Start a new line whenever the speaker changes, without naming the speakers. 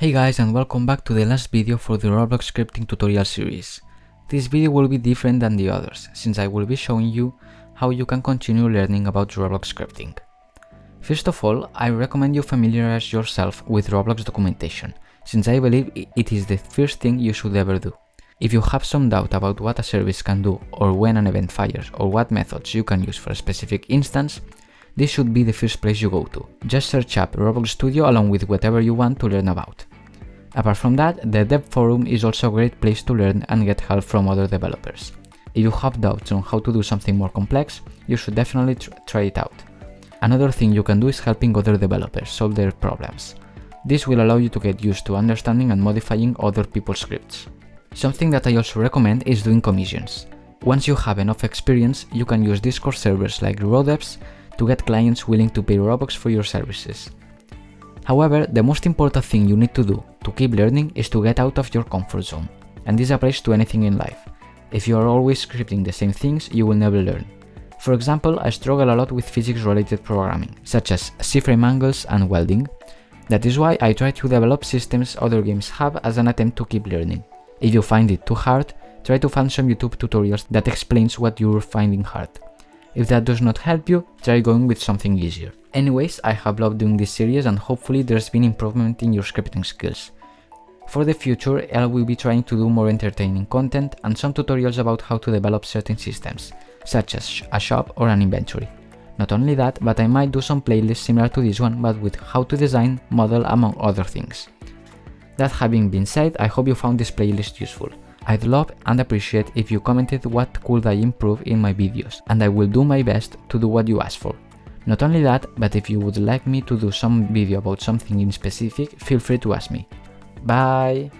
Hey guys, and welcome back to the last video for the Roblox scripting tutorial series. This video will be different than the others, since I will be showing you how you can continue learning about Roblox scripting. First of all, I recommend you familiarize yourself with Roblox documentation, since I believe it is the first thing you should ever do. If you have some doubt about what a service can do, or when an event fires, or what methods you can use for a specific instance, this should be the first place you go to. Just search up Roblox Studio along with whatever you want to learn about. Apart from that, the dev forum is also a great place to learn and get help from other developers. If you have doubts on how to do something more complex, you should definitely try it out. Another thing you can do is helping other developers solve their problems. This will allow you to get used to understanding and modifying other people's scripts. Something that I also recommend is doing commissions. Once you have enough experience, you can use Discord servers like RoDevs to get clients willing to pay Robux for your services. However, the most important thing you need to do to keep learning is to get out of your comfort zone, and this applies to anything in life. If you are always scripting the same things, you will never learn. For example, I struggle a lot with physics-related programming, such as C-frame angles and welding. That is why I try to develop systems other games have as an attempt to keep learning. If you find it too hard, try to find some YouTube tutorials that explains what you're finding hard. If that does not help you, try going with something easier. Anyways, I have loved doing this series and hopefully there's been improvement in your scripting skills. For the future, I will be trying to do more entertaining content and some tutorials about how to develop certain systems, such as a shop or an inventory. Not only that, but I might do some playlists similar to this one, but with how to design, model, among other things. That having been said, I hope you found this playlist useful. I'd love and appreciate if you commented what could I improve in my videos, and I will do my best to do what you asked for. Not only that, but if you would like me to do some video about something in specific, feel free to ask me. Bye!